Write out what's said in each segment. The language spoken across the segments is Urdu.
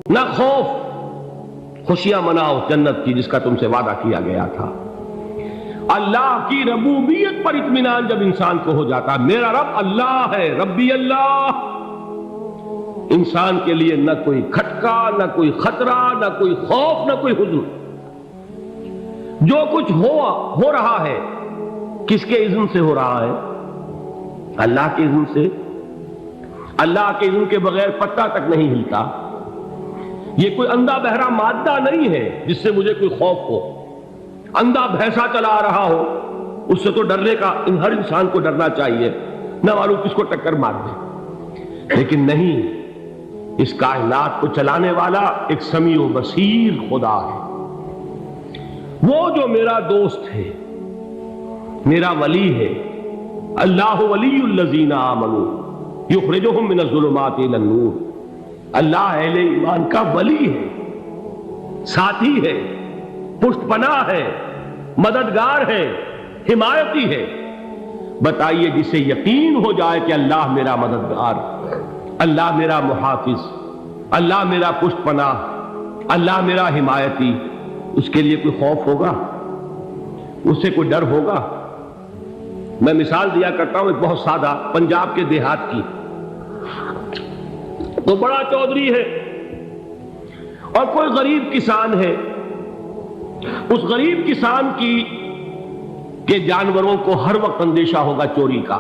نہ خوف، خوشیاں مناؤ جنت کی جس کا تم سے وعدہ کیا گیا تھا۔ اللہ کی ربوبیت پر اطمینان جب انسان کو ہو جاتا، میرا رب اللہ ہے، ربی اللہ، انسان کے لیے نہ کوئی کھٹکا، نہ کوئی خطرہ، نہ کوئی خوف، نہ کوئی حزن۔ جو کچھ ہو رہا ہے کس کے اذن سے ہو رہا ہے؟ اللہ کے اذن سے۔ اللہ کے اذن کے بغیر پتا تک نہیں ہلتا۔ یہ کوئی اندھا بہرا مادہ نہیں ہے جس سے مجھے کوئی خوف ہو۔ اندھا بھینسا چلا آ رہا ہو اس سے تو ڈرنے کا ہر انسان کو ڈرنا چاہیے، نہ معلوم کس کو ٹکر مار دے۔ لیکن نہیں، اس کائنات کو چلانے والا ایک سمیع و بصیر خدا ہے۔ وہ جو میرا دوست ہے، میرا ولی ہے، اللہ ولی الذین آمنوا یخرجہم من الظلمات الی النور۔ اللہ اہل ایمان کا ولی ہے، ساتھی ہے، پشت پناہ ہے، مددگار ہے، حمایتی ہے۔ بتائیے جسے یقین ہو جائے کہ اللہ میرا مددگار، اللہ میرا محافظ، اللہ میرا پشت پناہ، اللہ میرا حمایتی، اس کے لیے کوئی خوف ہوگا؟ اس سے کوئی ڈر ہوگا؟ میں مثال دیا کرتا ہوں ایک بہت سادہ، پنجاب کے دیہات کی۔ تو بڑا چودھری ہے اور کوئی غریب کسان ہے۔ اس غریب کسان کے جانوروں کو ہر وقت اندیشہ ہوگا چوری کا،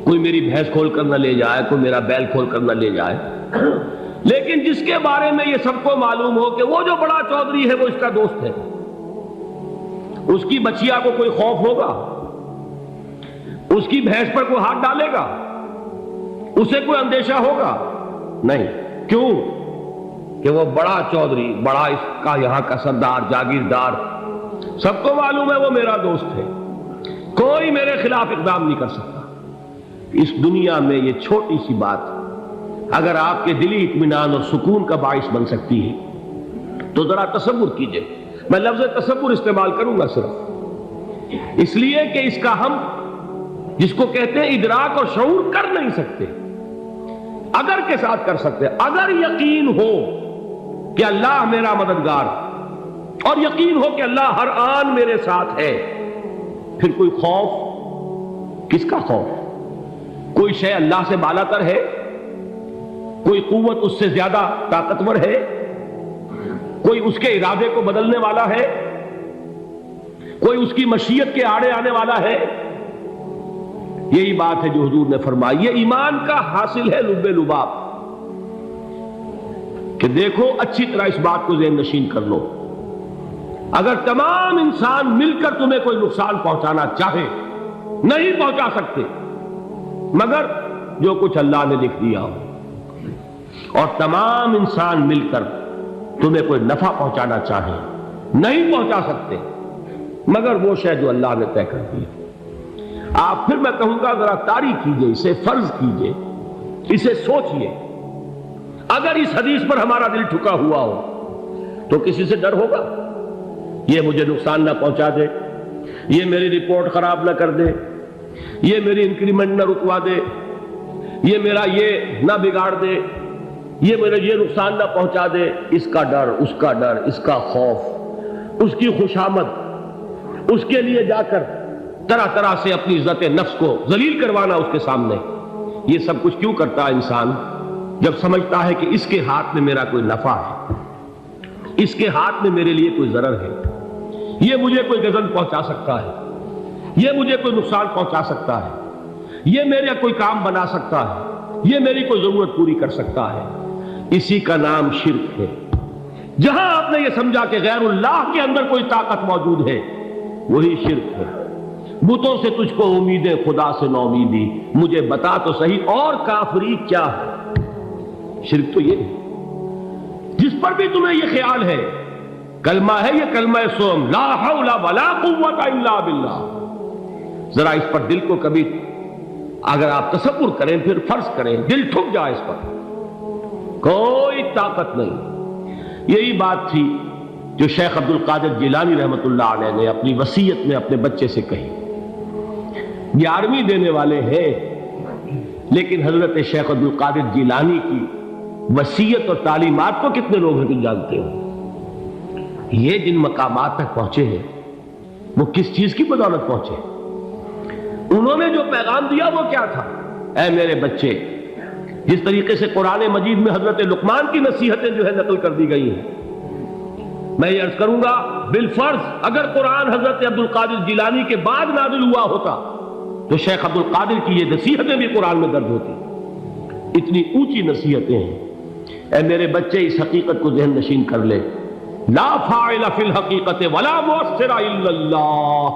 کوئی میری بھینس کھول کر نہ لے جائے، کوئی میرا بیل کھول کر نہ لے جائے۔ لیکن جس کے بارے میں یہ سب کو معلوم ہو کہ وہ جو بڑا چودھری ہے وہ اس کا دوست ہے، اس کی بچیا کو کوئی خوف ہوگا؟ اس کی بھینس پر کوئی ہاتھ ڈالے گا؟ اسے کوئی اندیشہ ہوگا؟ نہیں۔ کیوں؟ کہ وہ بڑا چودھری، بڑا اس کا یہاں کا سردار، جاگیردار، سب کو معلوم ہے وہ میرا دوست ہے، کوئی میرے خلاف اقدام نہیں کر سکتا۔ اس دنیا میں یہ چھوٹی سی بات اگر آپ کے دلی اطمینان اور سکون کا باعث بن سکتی ہے تو ذرا تصور کیجئے۔ میں لفظ تصور استعمال کروں گا صرف اس لیے کہ اس کا ہم جس کو کہتے ہیں ادراک اور شعور کر نہیں سکتے، اگر کے ساتھ کر سکتے۔ اگر یقین ہو کہ اللہ میرا مددگار اور یقین ہو کہ اللہ ہر آن میرے ساتھ ہے، پھر کوئی خوف؟ کس کا خوف؟ کوئی شے اللہ سے بالا تر ہے؟ کوئی قوت اس سے زیادہ طاقتور ہے؟ کوئی اس کے ارادے کو بدلنے والا ہے؟ کوئی اس کی مشیت کے آڑے آنے والا ہے؟ یہی بات ہے جو حضور نے فرمائی۔ یہ ایمان کا حاصل ہے لب لباب، کہ دیکھو اچھی طرح اس بات کو ذہن نشین کر لو، اگر تمام انسان مل کر تمہیں کوئی نقصان پہنچانا چاہے نہیں پہنچا سکتے، مگر جو کچھ اللہ نے لکھ دیا ہو، اور تمام انسان مل کر تمہیں کوئی نفع پہنچانا چاہے نہیں پہنچا سکتے، مگر وہ شے جو اللہ نے طے کر دی۔ آپ پھر میں کہوں گا ذرا طاری کیجئے، اسے فرض کیجئے، اسے سوچئے۔ اگر اس حدیث پر ہمارا دل ٹھکا ہوا ہو تو کسی سے ڈر ہوگا؟ یہ مجھے نقصان نہ پہنچا دے، یہ میری رپورٹ خراب نہ کر دے، یہ میری انکریمنٹ نہ رکوا دے، یہ میرا یہ نہ بگاڑ دے، یہ میرا یہ نقصان نہ پہنچا دے۔ اس کا ڈر، اس کا ڈر، اس کا خوف، اس کی خوشامد، اس کے لیے جا کر طرح طرح سے اپنی عزت نفس کو ذلیل کروانا اس کے سامنے، یہ سب کچھ کیوں کرتا ہے انسان؟ جب سمجھتا ہے کہ اس کے ہاتھ میں میرا کوئی نفع ہے، اس کے ہاتھ میں میرے لیے کوئی ضرر ہے، یہ مجھے کوئی غضب پہنچا سکتا ہے، یہ مجھے کوئی نقصان پہنچا سکتا ہے، یہ میرا کوئی کام بنا سکتا ہے، یہ میری کوئی ضرورت پوری کر سکتا ہے، اسی کا نام شرک ہے۔ جہاں آپ نے یہ سمجھا کہ غیر اللہ کے اندر کوئی طاقت موجود ہے، وہی شرک ہے۔ بتوں سے تجھ کو امیدیں، خدا سے نو امیدی، مجھے بتا تو صحیح اور کافری کیا ہے؟ شرک تو یہ ہے۔ جس پر بھی تمہیں یہ خیال ہے، کلمہ ہے یہ کلمہ سوم، لا حول ولا قوت الا باللہ، ذرا اس پر دل کو کبھی اگر آپ تصور کریں، پھر فرض کریں، دل ٹھک جائے اس پر، کوئی طاقت نہیں۔ یہی بات تھی جو شیخ عبد القادر جیلانی رحمۃ اللہ علیہ نے اپنی وصیت میں اپنے بچے سے کہی۔ 11ویں دینے والے ہیں، لیکن حضرت شیخ عبد القادر جیلانی کی وصیت اور تعلیمات کو کتنے لوگ ہیں تم جانتے ہو؟ یہ جن مقامات تک پہنچے ہیں وہ کس چیز کی بدولت پہنچے؟ انہوں نے جو پیغام دیا وہ کیا تھا؟ اے میرے بچے، جس طریقے سے قرآن مجید میں حضرت لقمان کی نصیحتیں جو ہے نقل کر دی گئی ہیں، میں یہ عرض کروں گا بالفرض اگر قرآن حضرت عبد القادر جیلانی کے بعد نازل ہوا ہوتا تو شیخ عبد القادر کی یہ نصیحتیں بھی قرآن میں درج ہوتی۔ اتنی اونچی نصیحتیں ہیں۔ اے میرے بچے، اس حقیقت کو ذہن نشین کر لے، لا فاعل فی الحقیقت ولا مؤثر الا اللہ۔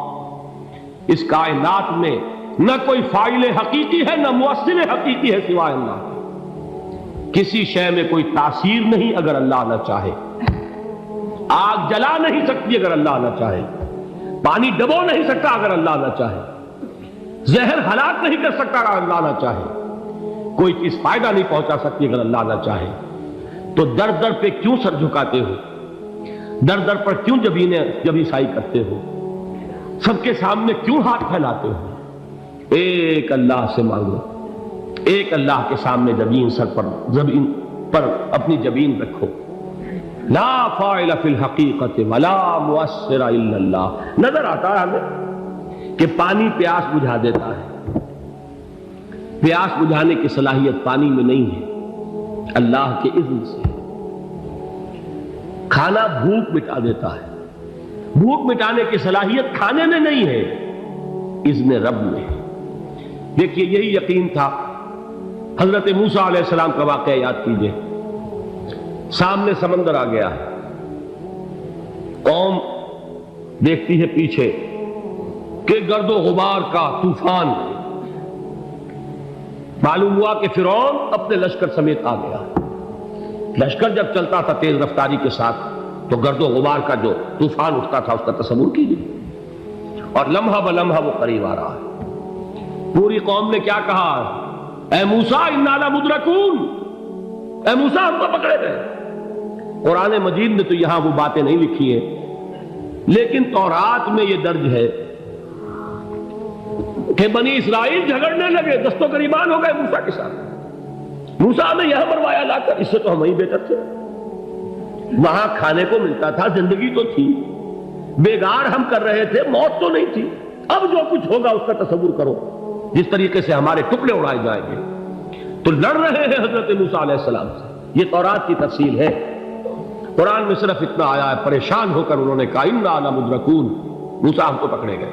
اس کائنات میں نہ کوئی فاعل حقیقی ہے نہ مؤثر حقیقی ہے سوائے اللہ۔ کسی شے میں کوئی تاثیر نہیں اگر اللہ نہ چاہے۔ آگ جلا نہیں سکتی اگر اللہ نہ چاہے، پانی ڈبو نہیں سکتا اگر اللہ نہ چاہے، زہر ہلاک نہیں کر سکتا اگر اللہ نہ چاہے، کوئی چیز فائدہ نہیں پہنچا سکتی اگر اللہ نہ چاہے۔ تو در در پہ کیوں سر جھکاتے ہو؟ در در پر کیوں جبیں سائی کرتے ہو؟ سب کے سامنے کیوں ہاتھ پھیلاتے ہو؟ ایک اللہ سے مانگو، ایک اللہ کے سامنے زمین پر اپنی جبین رکھو۔ لا فاعل فی الحقیقت ولا مؤثر الا اللہ۔ نظر آتا ہے ہمیں کہ پانی پیاس بجھا دیتا ہے، پیاس بجھانے کی صلاحیت پانی میں نہیں ہے، اللہ کے اذن سے۔ کھانا بھوک مٹا دیتا ہے، بھوک مٹانے کی صلاحیت کھانے میں نہیں ہے، اذن رب میں۔ دیکھیے یہی یقین تھا حضرت موسیٰ علیہ السلام کا واقعہ یاد کیجئے۔ سامنے سمندر آ گیا ہے، قوم دیکھتی ہے پیچھے کہ گرد و غبار کا طوفان، معلوم ہوا کہ فرعون اپنے لشکر سمیت آ گیا۔ لشکر جب چلتا تھا تیز رفتاری کے ساتھ تو گرد و غبار کا جو طوفان اٹھتا تھا اس کا تصور کیجیے، اور لمحہ بلمحہ وہ قریب آ رہا ہے۔ پوری قوم نے کیا کہا؟ اے موسیٰ انا لمدرکون، اے موسیٰ ہم کو پکڑے گئے۔ قرآن مجید نے تو یہاں وہ باتیں نہیں لکھی ہیں، لیکن تورات میں یہ درج ہے کہ بنی اسرائیل جھگڑنے لگے، دست و گریبان ہو گئے موسیٰ کے ساتھ۔ موسیٰ ہمیں یہاں مروایا لا کر، اس سے تو ہم ہی بہتر تھے، وہاں کھانے کو ملتا تھا، زندگی تو تھی، بیگار ہم کر رہے تھے، موت تو نہیں تھی۔ اب جو کچھ ہوگا اس کا تصور کرو، جس طریقے سے ہمارے ٹکڑے اڑائے جائیں گے۔ تو لڑ رہے ہیں حضرت موسیٰ علیہ السلام سے، یہ تورات کی تفصیل ہے۔ قرآن میں صرف اتنا آیا ہے، پریشان ہو کر انہوں نے کہا انا لمدرکون، موسیٰ ہم کو پکڑے گئے۔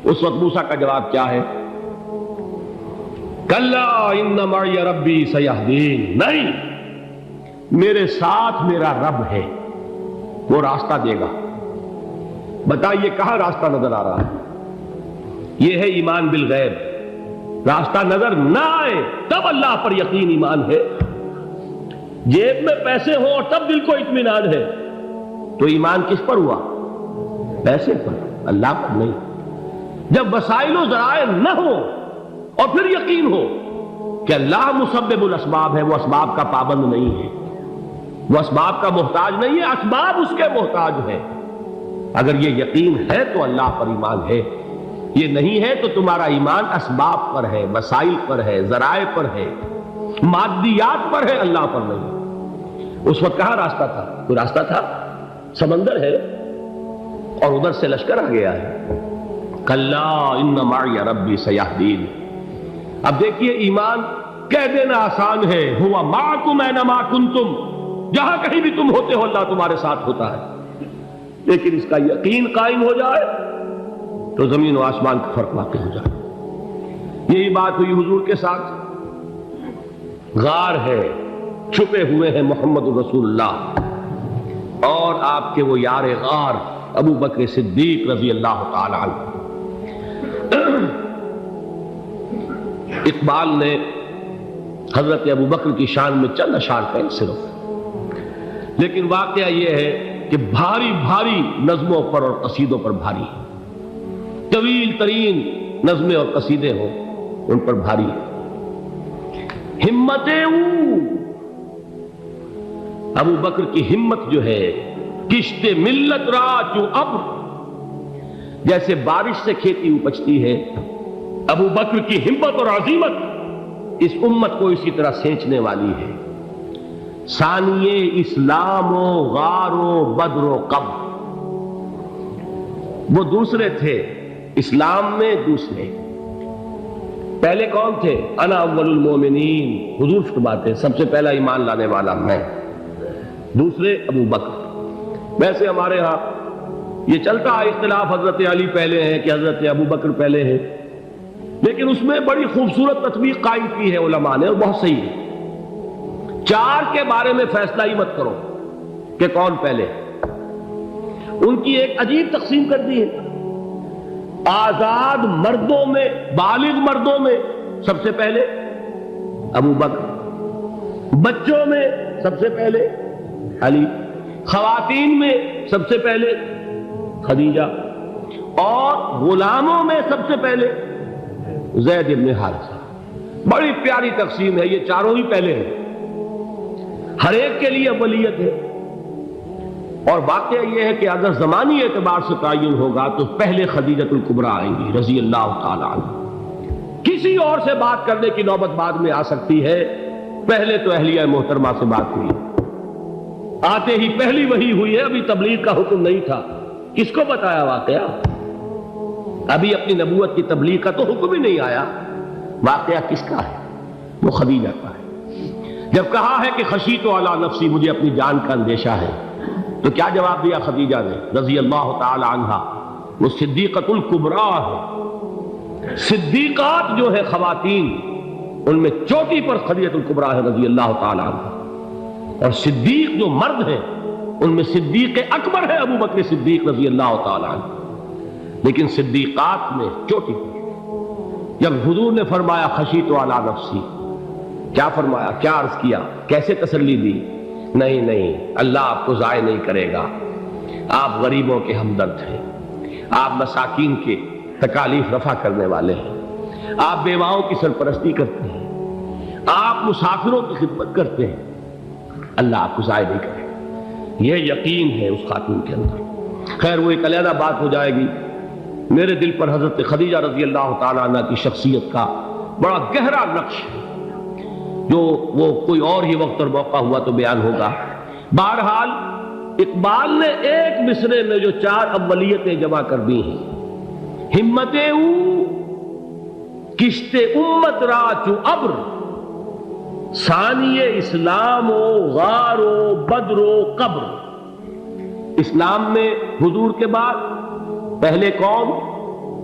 اس وقت موسیٰ کا جواب کیا ہے؟ کلا ان معی ربی سیہدین، نہیں، میرے ساتھ میرا رب ہے، وہ راستہ دے گا۔ بتائیے کہاں راستہ نظر آ رہا ہے؟ یہ ہے ایمان بالغیب۔ راستہ نظر نہ آئے تب اللہ پر یقین ایمان ہے۔ جیب میں پیسے ہوں اور تب دل کو اطمینان ہے تو ایمان کس پر ہوا؟ پیسے پر، اللہ پر نہیں۔ جب وسائل و ذرائع نہ ہو اور پھر یقین ہو کہ اللہ مسبب الاسباب ہے، وہ اسباب کا پابند نہیں ہے، وہ اسباب کا محتاج نہیں ہے، اسباب اس کے محتاج ہے۔ اگر یہ یقین ہے تو اللہ پر ایمان ہے، یہ نہیں ہے تو تمہارا ایمان اسباب پر ہے، وسائل پر ہے، ذرائع پر ہے، مادیات پر ہے، اللہ پر نہیں۔ اس وقت کہاں راستہ تھا؟ کوئی راستہ تھا؟ سمندر ہے اور ادھر سے لشکر آ گیا ہے۔ کلا ان معی ربی سیہدین۔ اب دیکھیے ایمان کہہ دینا آسان ہے، ہوا معکم اینما کنتم، جہاں کہیں بھی تم ہوتے ہو اللہ تمہارے ساتھ ہوتا ہے، لیکن اس کا یقین قائم ہو جائے تو زمین و آسمان کا فرق واقع ہو جائے۔ یہی بات ہوئی حضور کے ساتھ۔ غار ہے، چھپے ہوئے ہیں محمد رسول اللہ اور آپ کے وہ یار غار ابو بکر صدیق رضی اللہ تعالی عنہ۔ اقبال نے حضرت ابو بکر کی شان میں چند اشعار کہیں صرف، لیکن واقعہ یہ ہے کہ بھاری بھاری نظموں پر اور قصیدوں پر بھاری، طویل ترین نظمیں اور قصیدے ہوں ان پر بھاری۔ ہمتیں ابو بکر کی ہمت جو ہے، کشت ملت را چو ابر، جیسے بارش سے کھیتی اپجتی ہے، ابو بکر کی ہمت اور عزیمت اس امت کو اسی طرح سینچنے والی ہے۔ ثانیے اسلام و غار و بدر و قبر، وہ دوسرے تھے اسلام میں، دوسرے پہلے کون تھے؟ انا اول المومنین، حضور فرماتے ہیں سب سے پہلا ایمان لانے والا میں، دوسرے ابو بکر۔ ویسے ہمارے ہاں یہ چلتا ہے اختلاف، حضرت علی پہلے ہیں کہ حضرت ابو بکر پہلے ہیں، لیکن اس میں بڑی خوبصورت تطبیق قائم کی ہے علماء نے، اور بہت صحیح ہے۔ چار کے بارے میں فیصلہ ہی مت کرو کہ کون پہلے، ان کی ایک عجیب تقسیم کر دی ہے۔ آزاد مردوں میں، بالغ مردوں میں سب سے پہلے ابو بکر، بچوں میں سب سے پہلے علی، خواتین میں سب سے پہلے خدیجہ، اور غلاموں میں سب سے پہلے زید بن حارثہ۔ بڑی پیاری تقسیم ہے، یہ چاروں ہی پہلے ہیں، ہر ایک کے لیے اولیت ہے۔ اور واقعہ یہ ہے کہ اگر زمانی اعتبار سے تعین ہوگا تو پہلے خدیجہ الکبریٰ آئیں گی رضی اللہ تعالی عنہ، کسی اور سے بات کرنے کی نوبت بعد میں آ سکتی ہے، پہلے تو اہلیہ محترمہ سے بات ہوئی، آتے ہی پہلی وحی ہوئی ہے، ابھی تبلیغ کا حکم نہیں تھا، کس کو بتایا واقعہ؟ ابھی اپنی نبوت کی تبلیغ کا تو حکم ہی نہیں آیا، واقعہ کس کا ہے؟ وہ خدیجہ کا ہے۔ جب کہا ہے کہ خشیت علی نفسی، مجھے اپنی جان کا اندیشہ ہے، تو کیا جواب دیا خدیجہ نے رضی اللہ تعالی عنہا؟ وہ صدیقۃ الکبریٰ ہے، صدیقات جو ہے خواتین ان میں چوٹی پر خدیجہ الکبریٰ ہے رضی اللہ تعالی عنہا، اور صدیق جو مرد ہیں ان میں صدیق اکبر ہے ابو بکر صدیق رضی اللہ تعالی عنہ، لیکن صدیقات میں چوٹی پر۔ جب حضور نے فرمایا خشیت علی نفسی، کیا فرمایا، کیا عرض کیا، کیسے تسلی دی؟ نہیں نہیں، اللہ آپ کو ضائع نہیں کرے گا، آپ غریبوں کے ہمدرد ہیں، آپ مساکین کے تکالیف رفع کرنے والے ہیں، آپ بیواؤں کی سرپرستی کرتے ہیں، آپ مسافروں کی خدمت کرتے ہیں، اللہ آپ کو ضائع نہیں کرے گا۔ یہ یقین ہے اس خاتون کے اندر۔ خیر وہ ایک علیحدہ بات ہو جائے گی۔ میرے دل پر حضرت خدیجہ رضی اللہ تعالیٰ عنہ کی شخصیت کا بڑا گہرا نقش ہے، جو وہ کوئی اور ہی وقت اور موقع ہوا تو بیان ہوگا۔ بہرحال اقبال نے ایک مصرے میں جو چار اولیتیں جمع کر دی ہیں، ہمت او کشت امت را چو ابر، ثانی اسلام و غار و بدر و قبر۔ اسلام میں حضور کے بعد پہلے کون؟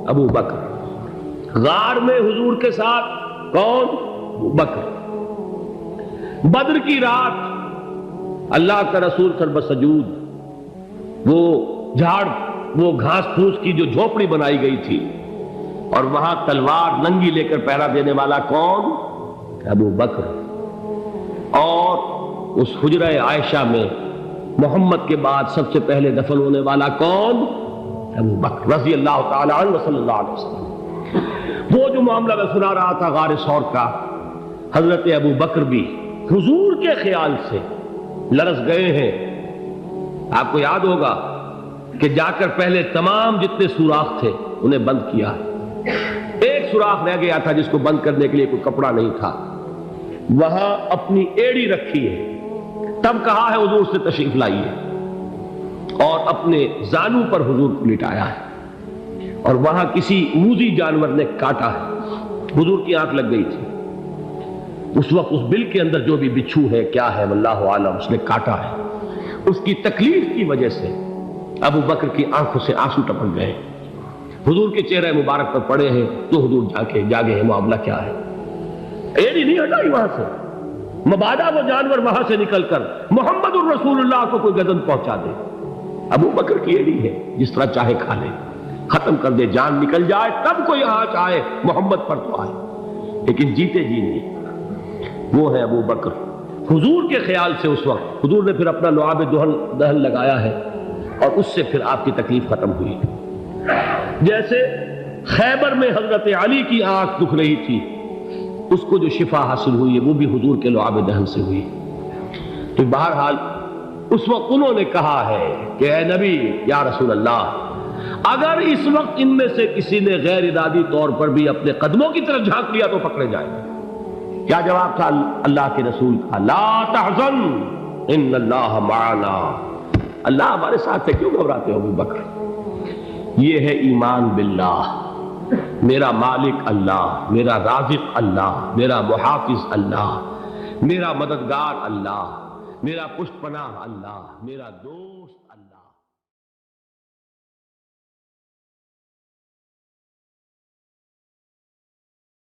ابو بکر۔ غار میں حضور کے ساتھ کون؟ ابو بکر۔ بدر کی رات اللہ کا رسول سر بسجود، وہ جھاڑ، وہ گھاس پھوس کی جو جھوپڑی بنائی گئی تھی، اور وہاں تلوار ننگی لے کر پہرا دینے والا کون؟ ابو بکر۔ اور اس حجرہ عائشہ میں محمد کے بعد سب سے پہلے دفن ہونے والا کون؟ ابو بکر رضی اللہ تعالی عنہ صلی اللہ علیہ وسلم۔ وہ جو معاملہ میں سنا رہا تھا غار ثور کا، حضرت ابو بکر بھی حضور کے خیال سے لرز گئے ہیں۔ آپ کو یاد ہوگا کہ جا کر پہلے تمام جتنے سوراخ تھے انہیں بند کیا، ایک سوراخ رہ گیا تھا جس کو بند کرنے کے لیے کوئی کپڑا نہیں تھا، وہاں اپنی ایڑی رکھی ہے، تب کہا ہے حضور سے تشریف لائیے، اور اپنے زانو پر حضور کو لٹایا ہے، اور وہاں کسی موذی جانور نے کاٹا ہے، حضور کی آنکھ لگ گئی تھی، اس وقت اس بل کے اندر جو بھی بچھو ہے کیا ہے واللہ عالم، اس نے کاٹا ہے، اس کی تکلیف کی وجہ سے ابو بکر کی آنکھوں سے آنسو ٹپک گئے، حضور کے چہرے مبارک پر پڑے ہیں، تو حضور جاگے ہیں، معاملہ کیا ہے؟ ایڑی نہیں ہٹائی وہاں سے، مبادا وہ جانور وہاں سے نکل کر محمد الرسول اللہ کو کوئی گزن پہنچا دے، ابو بکر کی ایڑی ہے، جس طرح چاہے کھا لے، ختم کر دے، جان نکل جائے تب کوئی آنچ آئے، محمد پر تو آئے، لیکن جیتے جی نہیں۔ وہ ہے ابو بکر۔ حضور کے خیال سے اس وقت حضور نے پھر اپنا لعاب دہن لگایا ہے، اور اس سے پھر آپ کی تکلیف ختم ہوئی۔ جیسے خیبر میں حضرت علی کی آنکھ دکھ رہی تھی، اس کو جو شفا حاصل ہوئی ہے وہ بھی حضور کے لعاب دہن سے ہوئی۔ تو بہرحال اس وقت انہوں نے کہا ہے کہ اے نبی یا رسول اللہ، اگر اس وقت ان میں سے کسی نے غیر ارادی طور پر بھی اپنے قدموں کی طرف جھانک لیا تو پکڑے جائیں گے، کیا جواب تھا اللہ کے رسول کا؟ لا تحزن ان اللہ معنا، اللہ ہمارے ساتھ ہے، کیوں گھبراتے ہو ابو بکر؟ یہ ہے ایمان باللہ، میرا مالک اللہ، میرا رازق اللہ، میرا محافظ اللہ، میرا مددگار اللہ، میرا پشت پناہ اللہ، میرا دوست اللہ۔